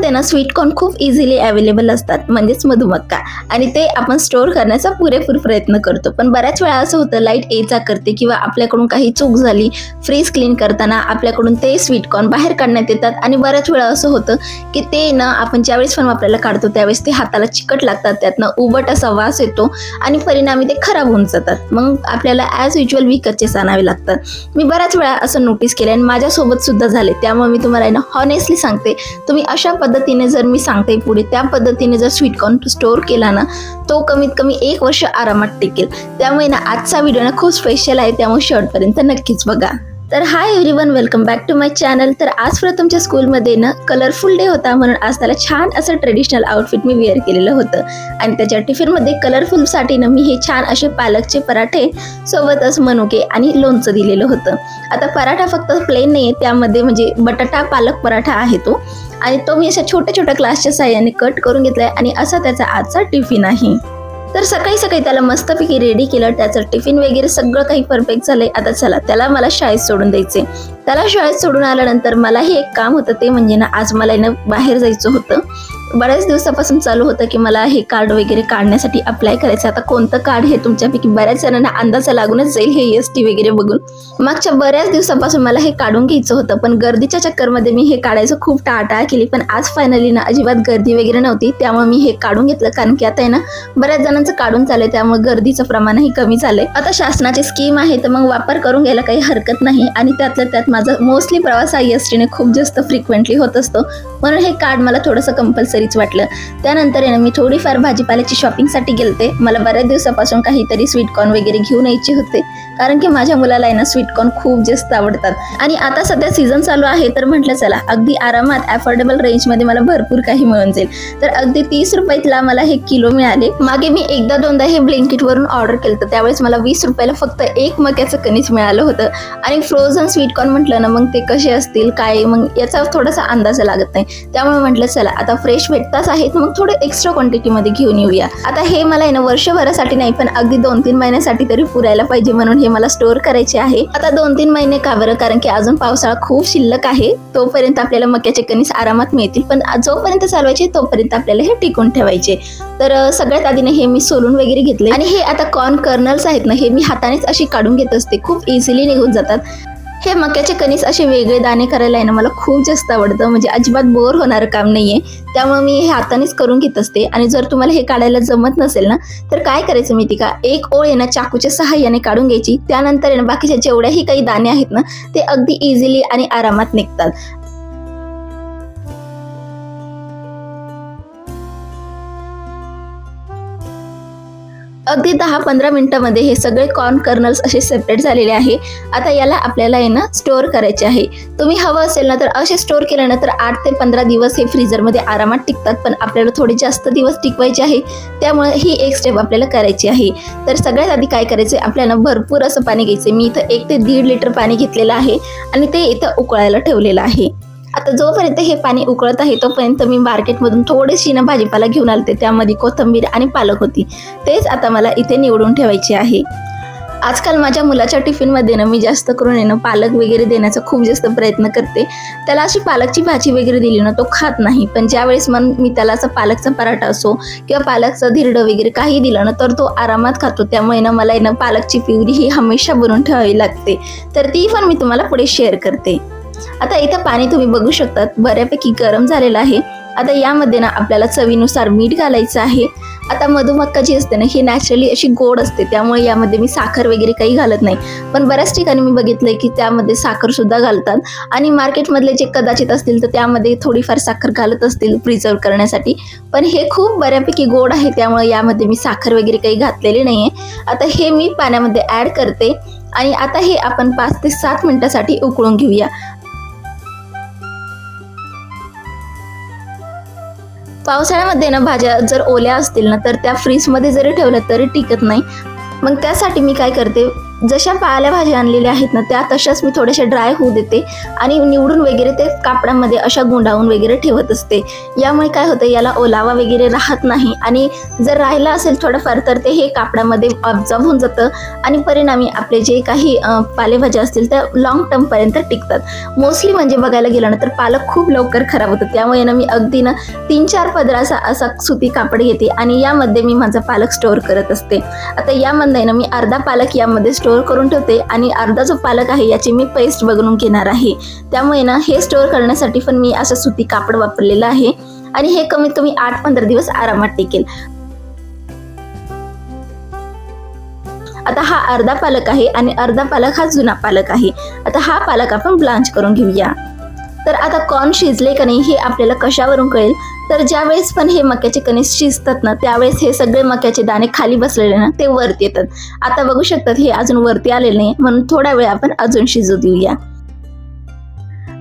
फ्रीजमध्ये ना sweet corn खूप इझिली अवेलेबल असतात, म्हणजेच मधुमक्का, आणि ते आपण स्टोअर करण्याचा पुरेपूर प्रयत्न करतो. पण बऱ्याच वेळा असं होतं, लाईट ये-जा करते किंवा आपल्याकडून काही चूक झाली, फ्रीज क्लीन करताना आपल्याकडून ते स्वीट कॉर्न बाहेर काढण्यात येतात आणि बऱ्याच वेळा असं होतं की ते ना आपण ज्यावेळेस पण वापरायला काढतो त्यावेळेस ते हाताला चिकट लागतात, त्यातनं उबट असा वास येतो आणि परिणामी ते खराब होऊन जातात. मग आपल्याला ॲज युज्युअल विकतचेच आणावे लागतात. मी बऱ्याच वेळा असं नोटीस केलं आणि माझ्यासोबत सुद्धा झाले. त्यामुळे मी तुम्हाला ना हॉनेस्टली सांगते, तुम्ही अशा पद्धतीने जर मी सांगते पुढे त्या पद्धतीने जर स्वीट कॉर्न स्टोअर केला ना, तो कमीत कमी 1 वर्ष आरामात टिकेल. त्यामुळे ना आजचा व्हिडिओ ना खूप स्पेशल आहे, त्यामुळे शेवटपर्यंत नक्कीच बघा. तर hi everyone, welcome back to my channel. तर आज प्रथमच्या स्कूलमध्ये ना कलरफुल डे होता, म्हणून आज त्याला छान असं ट्रेडिशनल आउटफिट मी वेअर केलेलं होतं आणि त्याच्या टिफिनमध्ये कलरफुलसाठी ना मी हे छान असे पालकचे पराठे सोबतच मनुके आणि लोणचं दिलेलं होतं. आता पराठा फक्त प्लेन नाही आहे, त्यामध्ये म्हणजे बटाटा पालक पराठा आहे तो, आणि तो मी अशा छोट्या छोट्या ग्लासच्या साह्याने कट करून घेतलाय आणि असा त्याचा आजचा टिफिन आहे. तर सकाळी सकाळी त्याला मस्तपैकी रेडी केलं, त्याचं टिफिन वगैरे सगळं काही परफेक्ट झालंय. आता चला त्याला मला शाळेत सोडून द्यायचे. त्याला शाळेत सोडून आल्यानंतर मला हे एक काम होतं, ते म्हणजे ना आज मला ना बाहेर जायचं होतं. बऱ्याच दिवसापासून चालू होतं की मला हे कार्ड वगैरे काढण्यासाठी अप्लाय करायचं. आता कोणतं कार्ड हे तुमच्यापैकी बऱ्याच जणांना अंदाजा लागूनच जाईल हे EST वगैरे बघून. मागच्या बऱ्याच दिवसापासून मला हे काढून घ्यायचं होतं, पण गर्दीच्या चक्करमध्ये मी हे काढायचं खूप टाळाटाळ केली. पण आज फायनली ना अजिबात गर्दी वगैरे नव्हती, त्यामुळे मी हे काढून घेतलं. कारण की आता आहे ना बऱ्याच जणांचं काढून चाललंय, त्यामुळे गर्दीचं प्रमाणही कमी झालंय. आता शासनाची स्कीम आहे, तर मग वापर करून घ्यायला काही हरकत नाही. आणि त्यातल्या त्यात माझा मोस्टली प्रवास EST ने खूप जास्त फ्रिक्वेंटली होत असतो, म्हणून हे कार्ड मला थोडंसं कंपल्सरीच वाटलं. त्यानंतर मी थोडीफार भाजीपाल्याची शॉपिंगसाठी गेलते. मला बऱ्याच दिवसापासून काहीतरी स्वीट कॉर्न वगैरे घेऊन यायचे होते, कारण की माझ्या मुलाला आहे ना स्वीट कॉर्न खूप जास्त आवडतात. आणि आता सध्या सीझन चालू आहे, तर म्हटलं चला अगदी आरामात अफोर्डेबल रेंजमध्ये मला भरपूर काही मिळून जाईल. तर अगदी 30 रुपयातला मला हे किलो मिळाले. मागे मी एकदा दोनदा हे ब्लिंकिटवरून ऑर्डर केलं होतं, त्यावेळेस मला 20 रुपयाला फक्त एक मक्याचं कणीस मिळालं होतं. आणि फ्रोझन स्वीट कॉर्न म्हटलं ना, मग ते कसे असतील काय, मग याचा थोडासा अंदाज लागत नाही. त्यामुळे म्हटलं चला आता फ्रेश भेटताच आहेत, मग थोडे एक्स्ट्रा क्वांटिटीमध्ये घेऊन येऊया. आता हे मला आहे ना वर्षभरासाठी नाही, पण अगदी 2-3 महिन्यासाठी तरी पुरायला पाहिजे, म्हणून हे मला स्टोअर करायचे आहे. आता 2-3 महिने का बरं, कारण की अजून पावसाळा खूप शिल्लक आहे. तोपर्यंत आपल्याला मक्याचे कणीस आरामात मिळतील, पण जोपर्यंत चालवायचे तोपर्यंत आपल्याला हे टिकून ठेवायचे. तर सगळ्यात आधीने हे मी सोलून वगैरे घेतले. आणि हे आता कॉर्न कर्नल्स आहेत ना, हे मी हातानेच अशी काढून घेत असते, खूप इझिली निघून जातात. हे मक्याचे कणीस असे वेगळे दाणे करायला आहे ना मला खूप जास्त आवडतं, म्हणजे अजिबात बोर होणारं काम नाहीये. त्यामुळे मी हे हातानेच करून घेत असते. आणि जर तुम्हाला हे काढायला जमत नसेल ना, तर काय करायचं माहिती का, एक ओळ आहे ना चाकूच्या सहाय्याने काढून घ्यायची. त्यानंतर आहे ना बाकीच्या जेवढ्याही काही दाणे आहेत ना, ते अगदी इझिली आणि आरामात निघतात. अगदी 10-15 मिनिटांमध्ये हे सगळे कॉर्न कर्नल्स असे सेपरेट झालेले आहे. आता याला आपल्याला आहे ना स्टोअर करायचे आहे. तुम्ही हवं असेल ना तर असे स्टोअर केलं ना तर 8 ते 15 दिवस हे फ्रीजरमध्ये आरामात टिकतात, पण आपल्याला थोडे जास्त दिवस टिकवायचे आहे, त्यामुळे ही एक स्टेप आपल्याला करायची आहे. तर सगळ्यात आधी काय करायचं, आपल्याला भरपूर असं पाणी घ्यायचं. मी इथं 1 ते 1.5 लिटर पाणी घेतलेलं आहे आणि ते इथं उकळायला ठेवलेलं आहे. आता जोपर्यंत हे पाणी उकळत आहे तोपर्यंत मी मार्केटमधून थोडीशी ना भाजीपाला घेऊन आलते. त्यामध्ये कोथिंबीर आणि पालक होती, तेच आता मला इथे निवडून ठेवायचे आहे. आजकाल माझ्या मुलाच्या टिफिनमध्ये ना मी जास्त करून पालक वगैरे देण्याचा खूप जास्त प्रयत्न करते. त्याला अशी पालकची भाजी वगैरे दिली ना तो खात नाही, पण ज्यावेळेस मी त्याला असं पालकचा पराठा असो किंवा पालकचा धिरडं वगैरे काही दिलं ना तर तो आरामात खातो. त्यामुळे ना मला ना पालकची प्युरी ही हमेशा बनवून ठेवावी लागते, तर ती पण मी तुम्हाला पुढे शेअर करते. आता इथं पाणी तुम्ही बघू शकतात बऱ्यापैकी गरम झालेलं आहे. आता यामध्ये ना आपल्याला चवीनुसार मीठ घालायचं आहे. आता मधुमक्का जी असते ना ही नॅचरली अशी गोड असते, त्यामुळे यामध्ये मी साखर वगैरे काही घालत नाही. पण बऱ्याच ठिकाणी मी बघितलंय की त्यामध्ये साखर सुद्धा घालतात, आणि मार्केटमधले जे कदाचित असतील तर त्यामध्ये थोडीफार साखर घालत असतील प्रिझर्व करण्यासाठी. पण हे खूप बऱ्यापैकी गोड आहे, त्यामुळे यामध्ये मी साखर वगैरे काही घातलेली नाहीये. आता हे मी पाण्यामध्ये ॲड करते आणि आता हे आपण 5 ते 7 मिनिटासाठी उकळून घेऊया. पावसाळ्यामध्ये ना भाज्या जर ओल्या असतील ना तर त्या फ्रीजमध्ये जरी ठेवल्या तरी टिकत नाही. मग त्यासाठी मी काय करते, जशा पालेभाज्या आणलेल्या आहेत ना त्या तशाच मी थोड्याशा ड्राय होऊ देते आणि निवडून वगैरे ते कापडामध्ये अशा गुंडाळून वगैरे ठेवत असते. यामुळे काय होतं, याला ओलावा वगैरे राहत नाही आणि जर राहिला असेल थोडंफार तर ते हे कापडामध्ये ऑब्झर्व होऊन जातं आणि परिणामी आपले जे काही पालेभाज्या असतील त्या लॉंग टर्मपर्यंत टिकतात. मोस्टली म्हणजे बघायला गेलं ना तर पालक खूप लवकर खराब होतं. त्यामुळे ना मी अगदी ना 3-4 पदराचा असा सुती कापड घेते आणि यामध्ये मी माझा पालक स्टोअर करत असते. आता यामध्ये ना मी अर्धा पालक यामध्ये स्टोअर करून ठेवते आणि अर्धा जो पालक आहे याची मी पेस्ट बनवून घेणार आहे. त्यामुळे ना हे स्टोअर करण्यासाठी पण मी असं सुती कापड वापरलेलं आहे आणि हे कमीत कमी 8-15 दिवस आरामात टिकेल. आता हा अर्धा पालक आहे आणि अर्धा पालक हा जुना पालक आहे. आता हा पालक आपण ब्लांच करून घेऊया. तर आता कॉर्न शिजले का नाही हे आपल्याला कशावरून कळेल, तर ज्या वेळेस पण हे मक्याचे कणिस शिजतात ना त्यावेळेस हे सगळे मक्याचे दाणे खाली बसलेले ना ते वरती येतात. आता बघू शकतात हे अजून वरती आलेले नाही, म्हणून थोडा वेळ आपण अजून शिजू देऊया.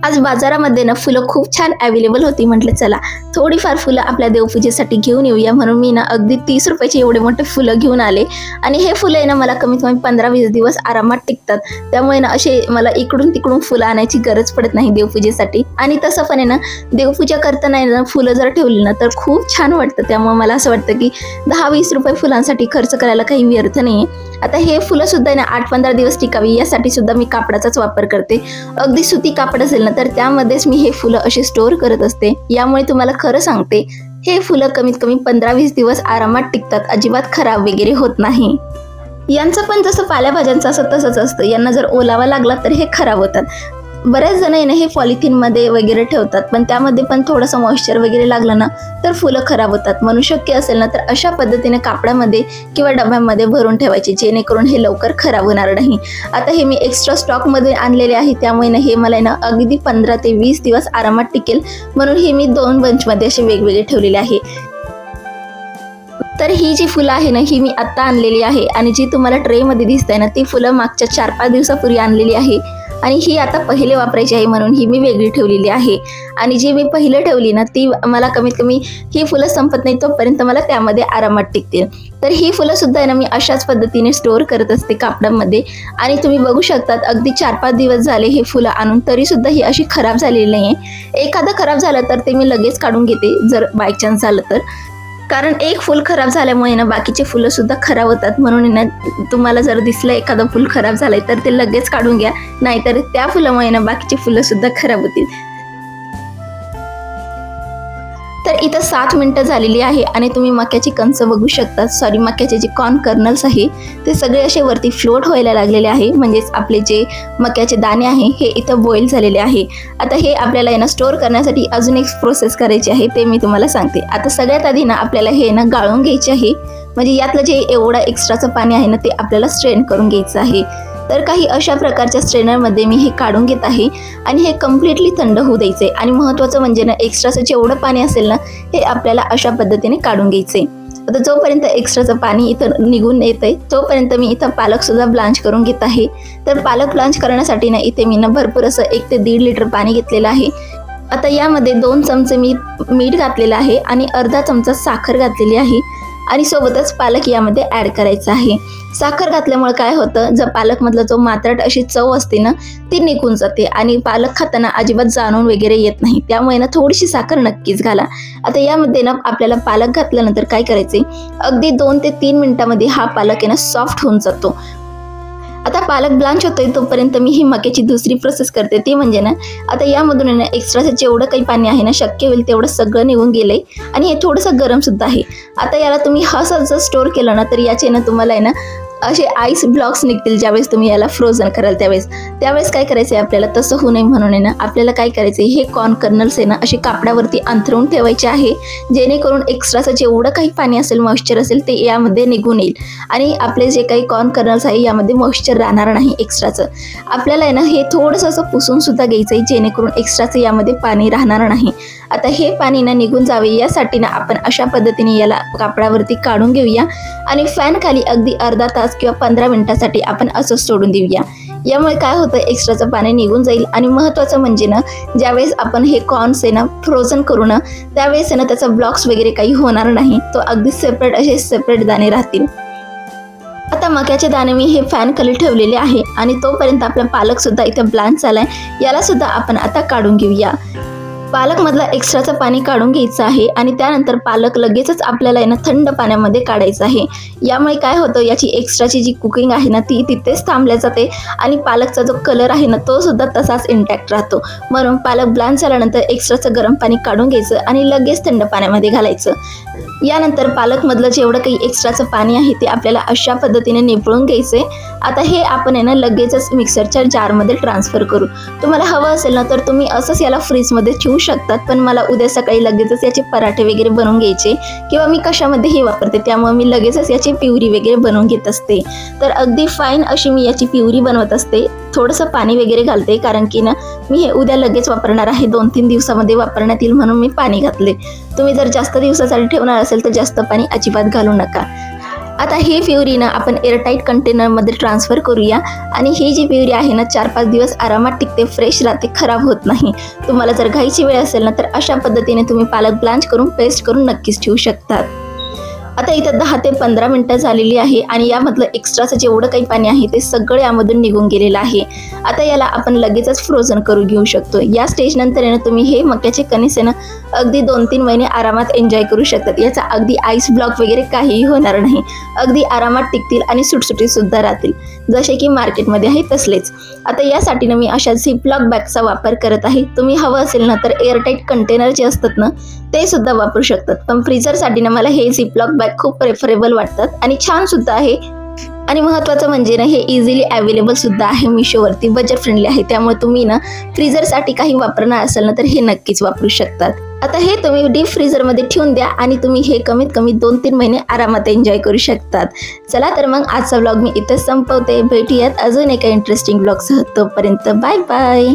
आज बाजारामध्ये ना फुलं खूप छान अवेलेबल होती. म्हटलं चला थोडीफार फुलं आपल्या देवपूजेसाठी घेऊन येऊया, म्हणून मी ना अगदी 30 रुपयाचे एवढे मोठे फुलं घेऊन आले आणि हे फुलं आहे ना मला कमीत कमी 15-20 दिवस आरामात टिकतात. त्यामुळे ना असे मला इकडून तिकडून फुलं आणायची गरज पडत नाही देवपूजेसाठी. आणि तसं पण आहे ना देवपूजा करताना ना फुलं जर ठेवली ना तर खूप छान वाटतं. त्यामुळे मला असं वाटतं की 10-20 रुपये फुलांसाठी खर्च करायला काही व्यर्थ नाही. आता हे फुलं सुद्धा ना 8-15 दिवस टिकावी यासाठी सुद्धा मी कापडाचाच वापर करते. अगदी सुती कापड असेल ना तर त्यामध्येच मी हे फुलं असे स्टोअर करत असते. यामुळे तुम्हाला खरं सांगते हे फुलं कमीत कमी 15-20 दिवस आरामात टिकतात, अजिबात खराब वगैरे होत नाही. यांचं पण जसं पालेभाज्यांचं असं तसंच असतं, यांना जर ओलावा लागला तर हे खराब होतात. बऱ्याच जण आहे ना हे पॉलिथिनमध्ये वगैरे ठेवतात, पण त्यामध्ये पण थोडंसं मॉइश्चर वगैरे लागलं ना तर फुलं खराब होतात. म्हणून शक्य असेल ना तर अशा पद्धतीने कापडामध्ये किंवा डब्यामध्ये भरून ठेवायचे, जेणेकरून हे लवकर खराब होणार नाही. आता हे मी एक्स्ट्रा स्टॉकमध्ये आणलेले आहे, त्यामुळे ना हे मला ना अगदी 15 ते 20 दिवस आरामात टिकेल, म्हणून हे मी 2 बंचमध्ये असे वेगवेगळे ठेवलेले आहे. तर ही जी फुलं आहे ना ही मी आत्ता आणलेली आहे आणि जी तुम्हाला ट्रेमध्ये दिसत आहे ना ती फुलं मागच्या 4-5 दिवसापूर्वी आणलेली आहे आणि ही आता पहिले वापरायची आहे, म्हणून ही मी वेगळी ठेवलेली आहे. आणि जी मी पहिले ठेवली ना ती मला कमीत कमी ही फुलं संपत नाही तोपर्यंत मला त्यामध्ये आरामात टिकतील. तर ही फुलं सुद्धा आहे ना मी अशाच पद्धतीने स्टोअर करत असते कापडामध्ये. आणि तुम्ही बघू शकतात अगदी 4-5 दिवस झाले हे फुलं आणून, तरी सुद्धा ही अशी खराब झालेली नाही आहे. एखादं खराब झालं तर ते मी लगेच काढून घेते जर बाय चान्स झालं तर, कारण एक फूल खराब झाल्यामुळे ना बाकीचे फुलं सुद्धा खराब होतात. म्हणून ना तुम्हाला जर दिसलं एखादं फूल खराब झालंय तर ते लगेच काढून घ्या, नाहीतर त्या फुलामुळे ना बाकीचे फुलं सुद्धा खराब होतील. तर इथं 7 मिनिटं झालेली आहे आणि तुम्ही मक्याची कणसं बघू शकता, मक्याचे जे कॉर्न कर्नल्स आहे ते सगळे असे वरती फ्लोट व्हायला लागलेले आहे. म्हणजेच आपले जे मक्याचे दाणे आहे हे इथं बॉईल झालेले आहे. आता हे आपल्याला ना स्टोअर करण्यासाठी अजून एक प्रोसेस करायची आहे, ते मी तुम्हाला सांगते. आता सगळ्यात आधी ना आपल्याला हे ना गाळून घ्यायचे आहे, म्हणजे यातलं जे एवढं एक्स्ट्राचं पाणी आहे ना ते आपल्याला स्ट्रेन करून घ्यायचं आहे. तर काही अशा प्रकारच्या स्ट्रेनरमध्ये मी हे काढून घेत आहे आणि हे कम्प्लिटली थंड होऊ द्यायचे. आणि महत्त्वाचं म्हणजे ना एक्स्ट्राचं जेवढं पाणी असेल ना हे आपल्याला अशा पद्धतीने काढून घ्यायचे. आता जोपर्यंत एक्स्ट्राचं पाणी इथं निघून येतंय तोपर्यंत मी इथं पालकसुद्धा ब्लांच करून घेत आहे. तर पालक ब्लांच करण्यासाठी ना इथे मी ना भरपूर असं 1 ते 1.5 लिटर पाणी घेतलेलं आहे. आता यामध्ये 2 चमचे मी मीठ घातलेलं आहे आणि अर्धा चमचा साखर घातलेली आहे आणि सोबतच पालक यामध्ये ॲड करायचं आहे. साखर घातल्यामुळे काय होतं, जर पालकमधला जो मात्रट अशी चव असते ना ती निघून जाते आणि पालक खाताना अजिबात जाणून वगैरे येत नाही. त्यामुळे ना थोडीशी साखर नक्कीच घाला. आता यामध्ये ना आपल्याला पालक घातल्यानंतर काय करायचे, अगदी 2 ते 3 मिनिटांमध्ये हा पालक आहे ना सॉफ्ट होऊन जातो. आता पालक ब्लांच होतोय तोपर्यंत मी ही मक्याची दुसरी प्रोसेस करते, ती म्हणजे ना आता यामधून ना एक्स्ट्राचं जेवढं काही पाणी आहे ना शक्य होईल तेवढं सगळं निघून गेलंय आणि हे थोडंसं गरम सुद्धा आहे. आता याला तुम्ही असं जर स्टोअर केलं ना तर याचे ना तुम्हाला आहे ना असे आईस ब्लॉक्स निघतील ज्यावेळेस तुम्ही याला फ्रोझन कराल त्यावेळेस काय करायचं आहे आपल्याला, तसं होऊ नये म्हणून आहे ना आपल्याला काय करायचं आहे, हे कॉर्न कर्नल्स आहे ना असे कापडावरती अंथरून ठेवायचे आहे, जेणेकरून एक्स्ट्राचं जेवढं काही पाणी असेल मॉइश्चर असेल ते यामध्ये निघून येईल आणि आपले जे काही कॉर्न कर्नल्स आहे यामध्ये मॉइश्चर राहणार नाही एक्स्ट्राचं. आपल्याला आहे ना हे थोडंसं असं पुसून सुद्धा घ्यायचं आहे, जेणेकरून एक्स्ट्राचं यामध्ये पाणी राहणार नाही. आता हे पाणी ना निघून जावे यासाठी ना आपण अशा पद्धतीने याला कापडावरती काढून घेऊया आणि फॅन खाली अगदी अर्धा तास किंवा 15 मिनिटासाठी आपण असं सोडून देऊया. यामुळे काय होतं, एक्स्ट्राचं पाणी निघून जाईल आणि महत्त्वाचं म्हणजे ना ज्यावेळेस आपण हे कॉर्न्स आहे ना फ्रोझन करू ना त्यावेळेस ना त्याचा ब्लॉक्स वगैरे काही होणार नाही, तो अगदी सेपरेट दाणे राहतील. आता मक्याचे दाणे मी हे फॅन खाली ठेवलेले आहे आणि तोपर्यंत आपला पालक सुद्धा इथे ब्लँच झालाय. याला सुद्धा आपण आता काढून घेऊया. पालकमधला एक्स्ट्राचं पाणी काढून घ्यायचं आहे आणि त्यानंतर पालक लगेचच आपल्याला आहे ना थंड पाण्यामध्ये काढायचं आहे. यामुळे काय होतं, याची एक्स्ट्राची जी कुकिंग आहे ना ती तिथेच थांबल्या जाते आणि पालकचा जो कलर आहे ना तो सुद्धा तसाच इंटॅक्ट राहतो. म्हणून पालक ब्लँच झाल्यानंतर एक्स्ट्राचं गरम पाणी काढून घ्यायचं आणि लगेच थंड पाण्यामध्ये घालायचं. यानंतर पालकमधलं जेवढं काही एक्स्ट्राचं पाणी आहे ते आपल्याला अशा पद्धतीने निपळून घ्यायचे. आता हे आपण आहे ना लगेचच मिक्सरच्या जारमध्ये ट्रान्सफर करू. तुम्हाला हवं असेल ना तर तुम्ही असंच याला फ्रीजमध्ये ठेवू शकतात, पण मला उद्या सकाळी लगेचच याचे पराठे वगैरे बनवून घ्यायचे किंवा मी कशामध्येही वापरते, त्यामुळे मी लगेचच याची प्युरी वगैरे बनवून घेत असते. तर अगदी फाईन अशी मी याची प्युरी बनवत असते. थोडंसं पाणी वगैरे घालते कारण की ना मी हे उद्या लगेच वापरणार आहे, 2-3 दिवसामध्ये वापरण्यात येईल म्हणून मी पाणी घातले. तुम्ही जर जास्त दिवसासाठी ठेवणार असेल तर जास्त पाणी अजिबात घालू नका. आता ही प्युरी ना आपण एअरटाईट कंटेनरमध्ये ट्रान्सफर करूया आणि ही जी प्युरी आहे ना 4-5 दिवस आरामात टिकते, फ्रेश राहते, खराब होत नाही. तुम्हाला जर घाईची वेळ असेल ना तर अशा पद्धतीने तुम्ही पालक ब्लँच करून पेस्ट करून नक्कीच ठेवू शकतात. आता इथं 10 ते 15 मिनिटं झालेली आहे आणि यामधलं एक्स्ट्राचं जेवढं काही पाणी आहे ते सगळं यामधून निघून गेलेलं आहे. आता याला आपण लगेचच फ्रोझन करू घेऊ शकतो. या स्टेजनंतर आहे ना तुम्ही हे मक्याचे कणीस आहे ना अगदी 2-3 महिने आरामात एन्जॉय करू शकतात. याचा अगदी आईस ब्लॉक वगैरे काहीही होणार नाही. अगदी आरामात टिकतील आणि सुटसुटीत सुद्धा राहतील, जसे की मार्केटमध्ये आहे तसलेच. आता यासाठी ना मी अशा झिपलॉक बॅगचा वापर करत आहे. तुम्ही हवं असेल ना तर एअरटाईट कंटेनर जे असतात ना ते सुद्धा वापरू शकतात, पण फ्रीजरसाठी ना मला हे झिपलॉक बॅग खूप प्रेफरेबल वाटतात आणि छान सुद्धा आहे. आणि महत्त्वाचं म्हणजे ना हे इझिली अवेलेबल सुद्धा आहे मिशोवरती, बजेट फ्रेंडली आहे. त्यामुळे तुम्ही ना फ्रीजरसाठी काही वापरणार असेल ना तर हे नक्कीच वापरू शकतात. आता हे तुम्ही डीप फ्रीजरमध्ये ठेवून द्या आणि तुम्ही हे कमीत कमी 2-3 महिने आरामात एन्जॉय करू शकतात. चला तर मग आजचा व्लॉग मी इथेच संपवते. भेटूयात अजून एका इंटरेस्टिंग व्लॉगसह. तोपर्यंत बाय बाय.